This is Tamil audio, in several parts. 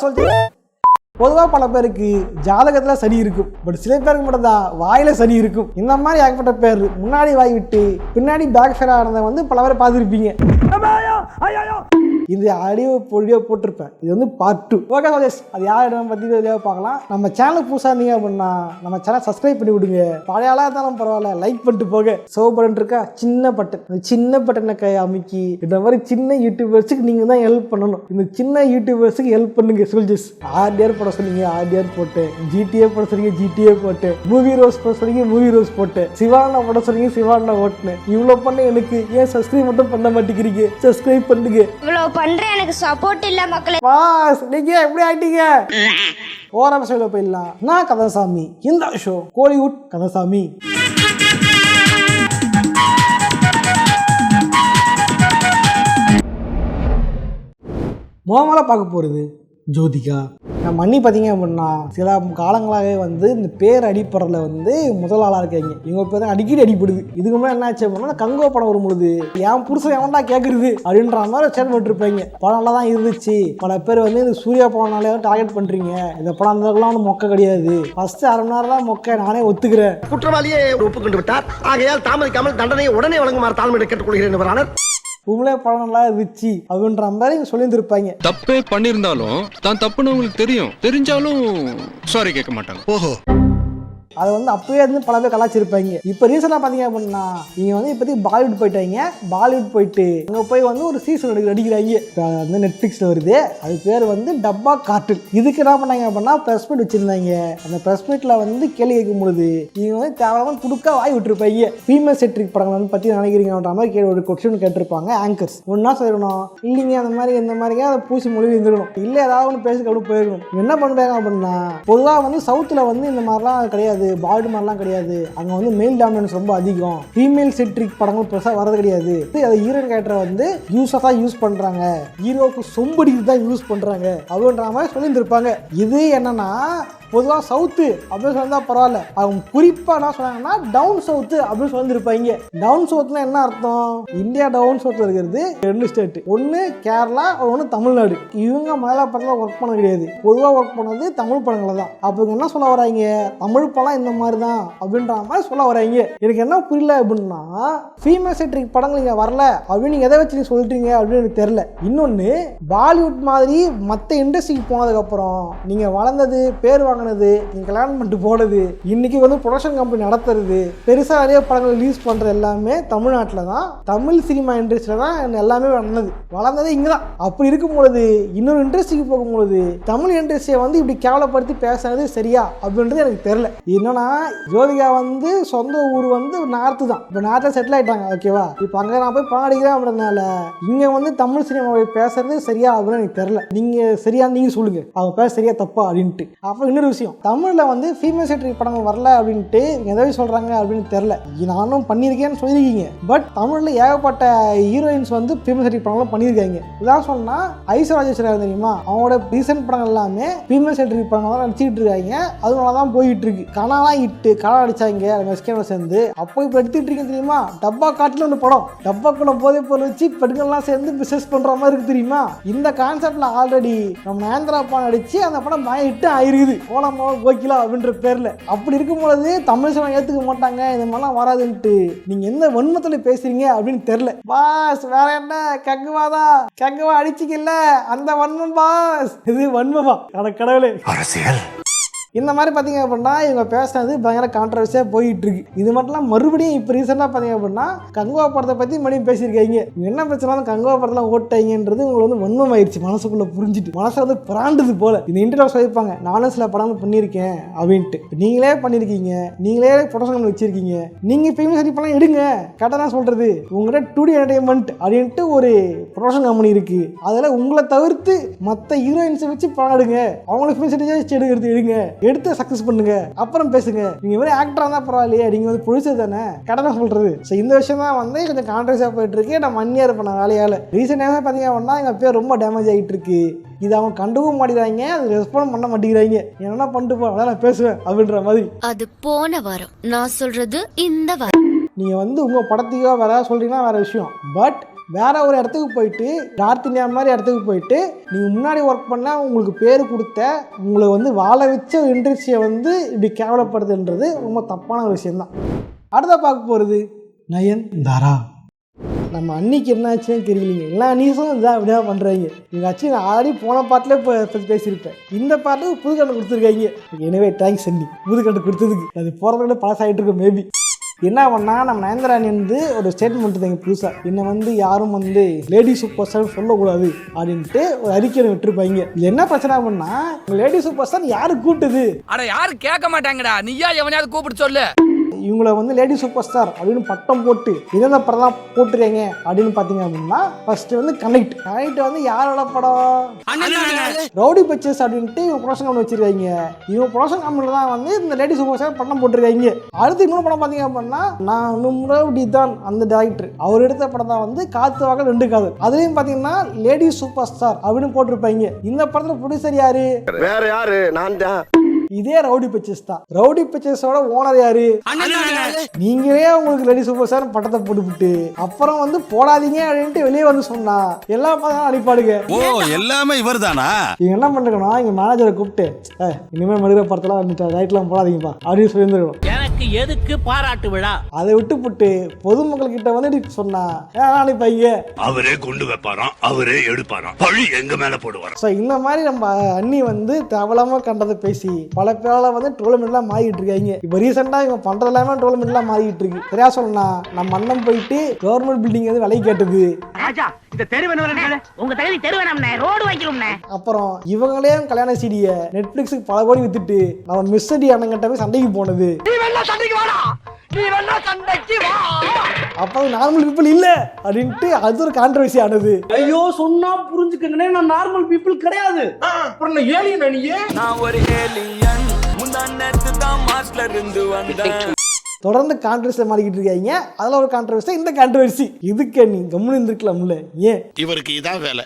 சொல்லிட்டு பொதுவாக பல பேருக்கு ஜாதகத்தில் சனி இருக்கும், பட் சில பேருக்கு மட்டும் தான் வாயில சனி இருக்கும். இந்த மாதிரி ஏகப்பட்ட பேர் முன்னாடி வாய் விட்டு பின்னாடி பேக் ஃபேர் ஆனதை வந்து பல பேரை பார்த்துருப்பீங்க. இது ஆடியோ பொடியோ போட்டிருப்பேன். இது வந்து பார்ட் 2. ஓகே சஜஸ், அது யாரிடம் பற்றி வெளியாக பார்க்கலாம். நம்ம சேனலுக்கு புதுசாக இருந்தீங்க அப்படின்னா நம்ம சேனல் சப்ஸ்கிரைப் பண்ணி விடுங்க. பழைய ஆளாக இருந்தாலும் பரவாயில்ல, லைக் பண்ணிட்டு போக. சோப் பட்டன் இருக்கா, சின்ன பட்டன், அந்த சின்ன பட்டனை கை அமைக்கி இந்த மாதிரி சின்ன யூடியூபர்ஸுக்கு நீங்கள் தான் ஹெல்ப் பண்ணணும். இந்த சின்ன யூடியூபர்ஸுக்கு ஹெல்ப் பண்ணுங்க சோல்ஜர்ஸ். ஆர்டிஆர் போட சொன்னீங்க, ஆர்டிஆர் போட்டேன். ஜிடிஏ போட சொன்னீங்க, ஜிடிஏ போட்டேன். மூவி ரோஸ் போட சொன்னீங்க, மூவி ரோஸ் போட்டேன். சிவானா போட சொன்னீங்க, சிவானா ஓட்டினேன். இவ்வளோ பண்ண எனக்கு ஏன் சப்ஸ்கிரைப் மட்டும் பண்ண மாட்டேங்கிறீங்க? சப்ஸ்கிரைப் பண்ணுங்க. பண்றேன், எனக்கு சப்போர்ட் இல்ல மக்களே. பாஸ் நீங்க எப்படி ஆயிட்டீங்க? ஓரம் ஷோல போயிடலாம். நான் கந்தசாமி, இந்த ஷோ கோலிவுட் கந்தசாமி. முதல்ல பார்க்க போறது ஜோதிகா. நம்ம அண்ணி பார்த்தீங்க அப்படின்னா சில காலங்களாகவே வந்து இந்த பேர் அடிப்படையில் வந்து முதல் ஆளாக இருக்காங்க. இவங்க பேர் தான் அடிக்கடி அடிப்படுது. இதுக்கு முன்னாடி என்ன ஆச்சு அப்படின்னா கங்கோ படம் வரும்பொழுது என் புருஷன் எவன்டா கேட்குறது அப்படின்ற மாதிரி ஸ்டேட்மெண்ட் இருப்பாங்க. படம் நல்லா தான் இருந்துச்சு. பல பேர் வந்து இந்த சூர்யா படம்னாலே டார்கெட் பண்ணுறீங்க. இந்த படம் அந்தளவுக்குலாம் ஒன்றும் மொக்க கிடையாது. ஃபர்ஸ்ட் அரை மணி நேரம் தான் மொக்க, நானே ஒத்துக்கிறேன். குற்றவாளியே ஒப்புக்கொண்டு விட்டார். ஆகையால் தாமதிக்காமல் தண்டனையை உடனே வழங்குமாறு தாழ்மையை கேட்டுக்கொள்கிறேன். உங்களே படம் நல்லா இருந்துச்சு அப்படின்ற மாதிரி சொல்லியிருந்திருப்பாங்க. தப்பே பண்ணியிருந்தாலும் தான் தப்புன்னு உங்களுக்கு தெரியும், தெரிஞ்சாலும் சாரி கேட்க மாட்டாங்க. ஓஹோ, அதை வந்து அப்பவே வந்து பல பேர் கலாச்சிருப்பாங்க. இப்போ ரீசெண்டாக பார்த்தீங்க அப்படின்னா நீங்கள் வந்து இப்போதைக்கு பாலிவுட் போயிட்டாங்க. பாலிவுட் போயிட்டு அங்கே போய் வந்து ஒரு சீசன் நடிக்கிறாங்க. வந்து நெட்ஃப்ளிக்ஸில் வருது. அது பேர் வந்து டப்பா கார்ட்டூன். இதுக்கு என்ன பண்ணாங்க அப்படின்னா ப்ரெஸ் மீட் வச்சுருந்தாங்க. அந்த ப்ரெஸ் மீட்டில் வந்து கேள்வி கேட்கும் பொழுது இவங்க வந்து தேவையான துடுக்கா வாய் விட்டுருப்பாங்க. ஃபீமேல் செட்ரிக் படங்கள் வந்து பற்றி நினைக்கிறீங்கன்ற மாதிரி ஒரு கொஸ்டின் கேட்டிருப்பாங்க ஆங்கர்ஸ். ஒன்றா சொல்லணும், இல்லைங்க அந்த மாதிரி இந்த மாதிரிங்க அதை பூசி மொழி இருந்துக்கணும், இல்லை ஏதாவது ஒன்று பேசி அப்படி போயிருக்கணும். என்ன பண்ணுறாங்க அப்படின்னா பொதுவாக வந்து சவுத்தில் வந்து இந்த மாதிரிலாம் கிடையாது, பால்டு மாதிரிலாம் கிடையாது. அங்கே வந்து மேல் டாமினன்ஸ் ரொம்ப அதிகம். ஃபீமேல் செட்ரிக் படங்கள் பெருசாக வரது கிடையாது. அதை ஹீரோயின் கேரக்டரை வந்து யூஸாக தான் யூஸ் பண்ணுறாங்க, ஹீரோவுக்கு சொம்படிக்கு தான் யூஸ் பண்ணுறாங்க அப்படின்ற மாதிரி சொல்லியிருந்திருப்பாங்க. இது என்னன்னா பொதுவாக சவுத்து அப்படின்னு சொன்னால் பரவாயில்ல, அவங்க குறிப்பாக என்ன சொன்னாங்கன்னா டவுன் சவுத்து அப்படின்னு சொல்லியிருப்பாங்க. டவுன் சவுத்னா என்ன அர்த்தம்? இந்தியா டவுன் சவுத்தில் இருக்கிறது 2 ஸ்டேட், ஒன்று கேரளா, ஒன்று தமிழ்நாடு. இவங்க மலையாள படத்தில் ஒர்க் பண்ண கிடையாது. பொதுவாக ஒர்க் பண்ணது தமிழ் படங்களை தான். அப்போ என்ன சொல்ல வராங்க, தமிழ் படம் இந்த மாதிரி தான் அப்படின்ற மாதிரி சொல்ல வராங்க. எனக்கு என்ன புரியல அப்படின்னா ஃபீமேல் செட்ரிக் படங்கள் இங்கே வரல அப்படின்னு நீங்கள் எதை வச்சு சொல்லிட்டீங்க அப்படின்னு எனக்கு தெரியல. இன்னொன்று, பாலிவுட் மாதிரி மற்ற இண்டஸ்ட்ரிக்கு போனதுக்கப்புறம் நீங்கள் வளர்ந்தது, பேர் வாங்கினது, நீங்கள் கல்யாணம் பண்ணிட்டு போனது, இன்னைக்கு வந்து ப்ரொடக்ஷன் கம்பெனி நடத்துறது, பெருசாக நிறைய படங்கள் ரிலீஸ் பண்ணுறது எல்லாமே தமிழ்நாட்டில் தான், தமிழ் சினிமா இண்டஸ்ட்ரியில் தான் எல்லாமே வளர்ந்தது இங்கே தான். அப்படி இருக்கும்பொழுது இன்னொரு இண்டஸ்ட்ரிக்கு போகும்பொழுது தமிழ் இண்டஸ்ட்ரியை வந்து இப்படி கேவலப்படுத்தி பேசுறது சரியா அப்படின்றது எனக்கு தெரியல. என்னன்னா ஜோதிகா வந்து சொந்த ஊர் வந்து நார்த்து தான். இப்போ நார்த்தில் செட்டில் ஆகிட்டாங்க, ஓகேவா? இப்போ அங்கே நான் போய் படம் அடிக்கிறேன் அப்படின்றதுனால இங்கே வந்து தமிழ் சினிமாவை பேசுறது சரியா அப்படின்னு எனக்கு தெரியல. நீங்கள் சரியா நீங்கள் சொல்லுங்க, அவங்க பேச சரியா தப்பா அப்படின்ட்டு. அப்புறம் இன்னொரு விஷயம், தமிழில் வந்து ஃபீமேல் செட்ரிக் படங்கள் வரல அப்படின்ட்டு எதாவது சொல்கிறாங்க அப்படின்னு தெரில. நானும் பண்ணியிருக்கேன்னு சொல்லியிருக்கீங்க, பட் தமிழில் ஏகப்பட்ட ஹீரோயின்ஸ் வந்து ஃபீமேல் செட்ரிக் படங்களும் பண்ணியிருக்காங்க. இதான் சொன்னால் ஐஸ்வர்யா தெரியுமா, அவங்களோட ரீசெண்ட் படங்கள் எல்லாமே ஃபீமேல் செட்ரிக் படங்கள் தான் நடிச்சிட்டு இருக்காங்க. அதனால தான் போயிட்டு இருக்கு. கனாலாம் இட்டு கனா அடிச்சாங்க மெஸ்கேனோட சேர்ந்து. அப்போ இப்போ எடுத்துட்டு இருக்கீங்க தெரியுமா, டப்பா காட்டில் ஒன்று படம், டப்பாக்குள்ள போதை பொருள் வச்சு பெண்கள்லாம் சேர்ந்து பிஸ்னஸ் பண்ணுற மாதிரி இருக்கு தெரியுமா. இந்த கான்செப்டில் ஆல்ரெடி நம்ம நேந்திரா பான் அடித்து அந்த படம் ஹிட் ஆயிருக்குது, கோகிலா அப்படின்ற பேர்ல. அப்படி இருக்கும்போது தமிழ் சினிமா ஏத்துக்க மாட்டாங்க, இந்த மாதிரிலாம் வராதுன்ட்டு நீங்க எந்த வன்மத்துல பேசுறீங்க அப்படின்னு தெரியல. பாஸ் வேற என்ன, கங்குவா அடிச்சிக்கல அந்த வன்மம் பாஸ். இது வன்மமா கடவுளே. அரசியல் இந்த மாதிரி பார்த்தீங்க அப்படின்னா இவங்க பேசுனது பயங்கர கான்ட்ரவர்சியாக போயிட்டு இருக்கு. இது மட்டும் மறுபடியும் இப்போ ரீசெண்டாக பார்த்தீங்க அப்படின்னா கங்குவா படத்தை பற்றி மறுபடியும் பேசியிருக்காங்க. என்ன பிரச்சனை, கங்குவா படத்தில் ஓட்டாங்கன்றது உங்களுக்கு வந்து வன்மம் ஆயிடுச்சு, மனசுக்குள்ள புரிஞ்சுட்டு மனசை வந்து பிராண்டுது போல. இந்த இன்டர்வியூ சொல்லியிருப்பாங்க, நானும் சில படங்கள் பண்ணியிருக்கேன் அப்படின்ட்டு. நீங்களே பண்ணியிருக்கீங்க, நீங்களே ப்ரொடக்ஷன் வச்சிருக்கீங்க, நீங்கள் ஃபேமஸ் சரி படம் எடுங்க. கரெக்டாக தான் சொல்கிறது, உங்கள்கிட்ட 2D என்டர்டைன்மெண்ட் அப்படின்ட்டு ஒரு ப்ரொடக்ஷன் கம்பெனி இருக்கு. அதில் உங்களை தவிர்த்து மற்ற ஹீரோயின்ஸை வச்சு படம் எடுங்க, அவங்களுக்கு ஃபேமஸ் எடுக்கிறது எடுங்க, எடுத்து சக்சஸ் பண்ணுங்க, அப்புறம் பேசுங்க. நீங்க வேற ஆக்டரா தான் பரவாயில்லையே, நீங்க வந்து ப்ரொடியூசர் தானே, கடனை சொல்றது. ஸோ இந்த விஷயம் தான் வந்து கொஞ்சம் கான்ட்ரவர்சியா போயிட்டு இருக்கு. நம்ம அந்நியார் பண்ண வேலையால ரீசெண்டாக பார்த்தீங்க அப்படின்னா எங்க பேர் ரொம்ப டேமேஜ் ஆகிட்டு இருக்கு. இது அவங்க கண்டுக்கவும் மாட்டேங்கிறாங்க, அது ரெஸ்பாண்ட் பண்ண மாட்டேங்கிறாங்க. என்ன பண்ணிட்டு போ, அதான் நான் பேசுவேன் அப்படின்ற மாதிரி. அது போன வாரம், நான் சொல்றது இந்த வாரம். நீங்க வந்து உங்க படத்துக்கோ வேற சொல்றீங்கன்னா வேற விஷயம். பட் வேற ஒரு இடத்துக்கு போயிட்டு நார்த் இந்தியா மாதிரி இடத்துக்கு போயிட்டு நீங்கள் முன்னாடி ஒர்க் பண்ணால் உங்களுக்கு பேர் கொடுத்த உங்களை வந்து வாழ வச்ச ஒரு இண்டஸ்ட்ரியை வந்து இப்படி கேவலப்படுதுன்றது ரொம்ப தப்பான ஒரு விஷயம்தான். அடுத்த பார்க்க போகிறது நயன்தாரா. நம்ம அன்னைக்கு என்ன ஆச்சுன்னு தெரியலீங்க, எல்லா நியூஸும் இதான் அப்படியே பண்ணுறாங்க. எங்கள் ஆச்சு நான் ஆல்ரெடி போன பாட்டிலே இப்போ பேசியிருப்பேன், இந்த பாட்டுக்கு புது கண்டு கொடுத்துருக்காங்க. எனவே தேங்க்ஸ் அண்ணி புது கண்டு கொடுத்ததுக்கு. அது போகிறத பழசாகிட்டு இருக்கும். மேபி என்ன பண்ணால் நம்ம நயன்தாராணி வந்து ஒரு ஸ்டேட்மெண்ட் தாங்க புதுசாக, என்னை வந்து யாரும் வந்து லேடி சூப்பர் ஸ்டார் சொல்லக்கூடாது அப்படின்ட்டு ஒரு அறிக்கையை விட்டுருப்பாங்க. இது என்ன பிரச்சனை பண்ணா, லேடி சூப்பர் ஸ்டார் யாரு கூப்பிட்டுது? அட யாரும் கேட்க மாட்டாங்கடா, நீயா எவனையாவது கூப்பிட்டு சொல்லு. இவங்கள வந்து லேடி சூப்பர் ஸ்டார் அப்படின்னு பட்டம் போட்டு எந்தெந்த படம் தான் போட்டுருக்காங்க அப்படின்னு பார்த்தீங்க அப்படின்னா, ஃபர்ஸ்ட் வந்து கனெக்ட் வந்து யாரோட படம், ரவுடி பிக்சர்ஸ் அப்படின்ட்டு இவங்க ப்ரொடக்ஷன் கம்பெனி வச்சிருக்காங்க. இவங்க ப்ரொடக்ஷன் கம்பெனியில் தான் வந்து இந்த லேடி சூப்பர் ஸ்டார் பட்டம் போட்டிருக்காங்க. அடுத்து இன்னொரு படம் பார்த்தீங்க அப்படின்னா, நான் ரவுடி தான் அந்த டேரக்டர், அவர் எடுத்த படம் தான் வந்து காத்து வாக்க 2 காதல். அதுலேயும் பார்த்தீங்கன்னா லேடி சூப்பர் ஸ்டார் அப்படின்னு போட்டிருப்பாங்க. இந்த படத்தில் ப்ரொடியூசர் யாரு? வேற யாரு? நான் தான். இதே ரவுடி பிக்சர்ஸ் தான். ரவுடி பிக்சர்ஸோட ஓனர் யாரு? நீங்களே உங்களுக்கு லேடி சூப்பர் ஸ்டார் பட்டத்தை போட்டுவிட்டு அப்புறம் வந்து போடாதீங்க அப்படின்ட்டு வெளியே வந்து சொன்னா எல்லா படம் அடிப்பாடுங்க. ஓ எல்லாமே இவர் தானா? இவங்க என்ன பண்ணிருக்கணும், இங்க மேனேஜரை கூப்பிட்டு இனிமேல் மடுகிற படத்தெல்லாம் ரைட்லாம் போடாதீங்கப்பா அப்படின்னு சொல்லியிருந்துருக்கணும். எனக்கு எதுக்கு பாராட்டு விழா? அதை விட்டுப்புட்டு பொதுமக்கள் கிட்ட வந்து சொன்னா அனுப்பாங்க. அவரே கொண்டு வைப்பாராம், அவரே எடுப்பாராம், பழி எங்க மேல போடுவாராம். ஸோ இந்த மாதிரி நம்ம அண்ணி வந்து தேவலாம கண்டதை பேசி பல பேரால வந்து டோர்னமெண்ட்லாம் மாறிட்டு இருக்காங்க. இப்போ ரீசெண்டாக இவங்க பண்றது எல்லாமே டோர்னமெண்ட்லாம் மாறிட்டு இருக்கு. சரியா சொல்லணும்னா நம்ம அண்ணன் போயிட்டு கவர்மெண்ட் பில்டிங் வந்து விலை கேட்டது. அப்புறம் இவங்களே கல்யாண சீடியை நெட்ஃபிளிக்ஸுக்கு பல கோடி வித்துட்டு நம்ம மிஸ் அடி அண்ணங்கிட்ட போய் சண்டைக்கு போனது. அப்போ நார்மல் பீப்புள் இல்ல அப்படின்ட்டு அது ஒரு கான்ட்ரவர்சி ஆனது. ஐயோ சொன்னா புரிஞ்சுக்கங்கனே, நான் நார்மல் பீப்புள் கிடையாது. அப்புறம் ஏலியன் நீயே? நான் ஒரு ஏலியன், முந்தானத்து தான் மாஸ்டர் இருந்து வந்தேன். தொடர்ந்து கான்ட்ரவர்சியில் மாறிக்கிட்டு இருக்காங்க. அதில் ஒரு கான்ட்ரவர்சி இந்த கான்ட்ரவர்சி. இதுக்கு நீ கம்முன்னு இருந்திருக்கலாம்ல, ஏன்? இவருக்கு இதான் வேலை.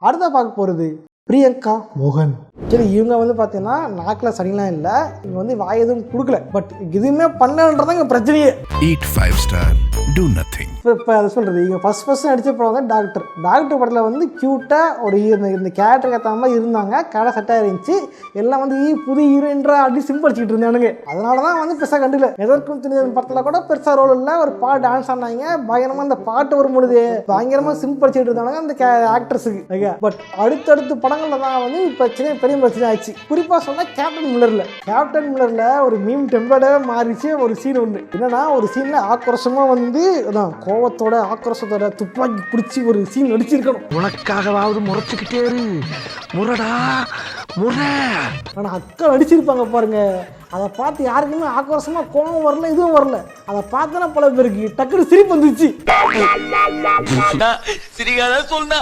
அடுத்த பார்க்க போகிறது பிரியங்கா மோகன். சரி, இவங்க வந்து பார்த்தீங்கன்னா நாக்கில் சனிலாம் இல்லை, இவங்க வந்து வாய் எதுவும் கொடுக்கல, பட் எதுவுமே பண்ணலன்றதான் இங்கே பிரச்சனையே. Eat 5 star, do nothing. இப்போ அதை சொல்கிறது, இவங்க ஃபர்ஸ்ட் நடித்த படம் வந்து டாக்டர் படத்தில் வந்து க்யூட்டாக ஒரு இந்த கேரக்டருக்கு ஏற்ற மாதிரி இருந்தாங்க. கடை செட்டாக இருந்துச்சு. எல்லாம் வந்து புது ஹீரோயின்றா அப்படி சிம்பிளிச்சிட்டு இருந்தானுங்க. அதனால தான் வந்து பெருசாக கண்டுல. எதற்கும் தெரிஞ்ச படத்தில் கூட பெருசாக ரோல் இல்லை, ஒரு பாட்டு டான்ஸ் ஆனாங்க. பயங்கரமாக அந்த பாட்டு வரும்பொழுது பயங்கரமாக சிம்பிளிச்சிட்டு இருந்தாங்க அந்த ஆக்ட்ரஸுக்கு. பட் அடுத்தடுத்து படங்களில் தான் வந்து பெரிய பிரச்சனை ஆச்சு. குறிப்பாக சொன்னால் கேப்டன் மில்லரில் ஒரு மீம் டெம்ப்ளேட்டாகவே மாறிச்சு. ஒரு சீன் ஒன்று என்னன்னா, ஒரு சீனில் ஆக்ரோஷமாக வந்து அதான் கோவத்தோட ஆக்ரோஷத்தோட துப்பாக்கி பிடிச்சி ஒரு சீன் நடிச்சிருக்கணும். உனக்காகவாவது முறைச்சுக்கிட்டே இரு, முறடா முறை. ஆனால் அக்கா நடிச்சிருப்பாங்க பாருங்க. அதை பார்த்து யாருக்குமே ஆக்ரோஷமாக கோவம் வரல, இதுவும் வரல. அதை பார்த்தனா பல பேருக்கு டக்குனு சிரிப்பு வந்துச்சு. சிரிக்காத சொன்னா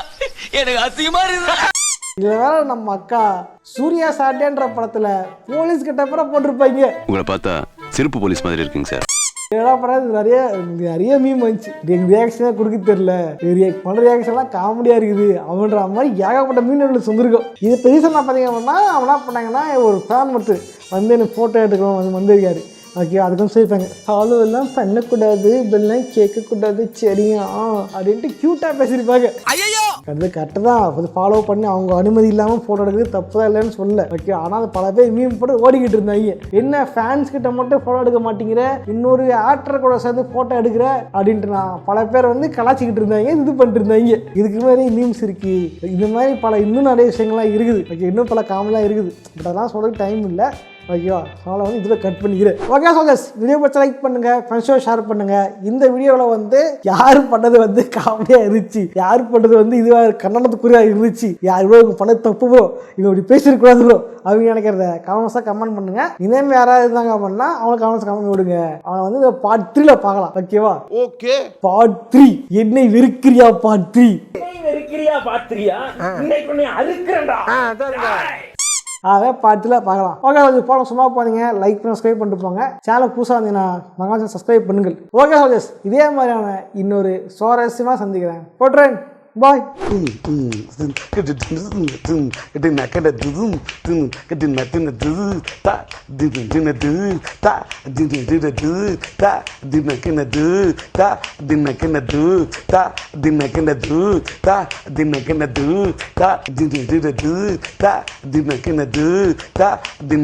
எனக்கு அசிங்கமா இருக்கு. இதில் வேற நம்ம அக்கா சூர்யா சாட்டேன்ற படத்தில் போலீஸ் கிட்ட அப்புறம் போட்டிருப்பாங்க. உங்களை பார்த்தா சிறப்பு போலீஸ் மாதிரி இருக்குங்க சார். ஏன்னா படம் நிறைய மீம் வந்துச்சு. ரியாக்ஷனே கொடுக்க தெரியல, பண்ணுற ரியாக்ஷன்லாம் காமெடியாக இருக்குது அவன்ற மாதிரி ஏகப்பட்ட மீன் எங்களுக்கு சொந்திருக்கும். இது பெரிய நான் பார்த்தீங்க அப்படின்னா அவன் என்ன பண்ணாங்கன்னா, ஒரு ஃபேன் மட்டும் வந்து எனக்கு ஃபோட்டோ எடுக்கணும் வந்திருக்காரு. ஓகே, அதுக்கும் சொல்லிப்பாங்க, ஃபாலோ எல்லாம் பண்ணக்கூடாது, இப்பெல்லாம் கேட்கக்கூடாது, சரியா அப்படின்ட்டு க்யூட்டாக பேசியிருப்பாங்க. அது கரெக்டு தான், அது ஃபாலோ பண்ணி அவங்க அனுமதி இல்லாமல் ஃபோட்டோ எடுக்கிறது தப்பு தான் இல்லைன்னு சொல்ல. ஓகே, ஆனால் அது பல பேர் மீம் போட்டு ஓடிக்கிட்டு இருந்தாங்க. என்ன ஃபேன்ஸ் கிட்ட மட்டும் ஃபோட்டோ எடுக்க மாட்டேங்கிற, இன்னொரு ஆக்டர் கூட சேர்ந்து ஃபோட்டோ எடுக்கிற அப்படின்ட்டு நான் பல பேர் வந்து கலாச்சிக்கிட்டு இருந்தாங்க, இது பண்ணிட்டு இருந்தாங்க. இதுக்கு மாதிரி மீம்ஸ் இருக்கு, இது மாதிரி இன்னும் நிறைய விஷயங்கள்லாம் இருக்குது. ஓகே, இன்னும் பல காமெடியாக இருக்குது. பட் அதெல்லாம் சொல்றதுக்கு டைம் இல்லை. ஓகேவா, அதனால் வந்து இதில் கட் பண்ணிக்கிறேன். ஓகே சோல்ஜர்ஸ், வீடியோ பற்றி லைக் பண்ணுங்கள், ஃப்ரெண்ட்ஸோட ஷேர் பண்ணுங்கள். இந்த வீடியோவில் வந்து யார் பண்ணது வந்து காமெடியாக இருந்துச்சு, யார் பண்ணது வந்து இதுவாக கன்னடத்துக்குரியாக இருந்துச்சு, யார் இவ்வளோ பண்ணது தப்பு ப்ரோ, இவங்க இப்படி பேசியிருக்கூடாது ப்ரோ அவங்க நினைக்கிறத கமெண்ட்ஸாக கமெண்ட் பண்ணுங்கள். இதேமாதிரி யாராவது இருந்தாங்க அப்படின்னா அவங்களுக்கு கமெண்ட்ஸ் கமெண்ட் விடுங்க. அவனை வந்து இந்த பார்ட் 3ல பார்க்கலாம். ஓகேவா? ஓகே, பார்ட் 3 என்னை வெறுக்கிறியா பார்ட் 3. பார்த்துல பார்க்கலாம். ஓகே, கொஞ்சம் போகிறோம், சும்மா போனீங்க லைக் பண்ணி சப்ஸ்கிரைப் பண்ணிட்டு போங்க. சேனல் புதுசாக இருந்தீங்கன்னா மகாசன் சப்ஸ்கிரைப் பண்ணுங்கள். ஓகே சோல்ஜர்ஸ், இதே மாதிரியான இன்னொரு சுவாரஸ்யமாக சந்திக்கிறேன். போட்டுறேன். பாய். தின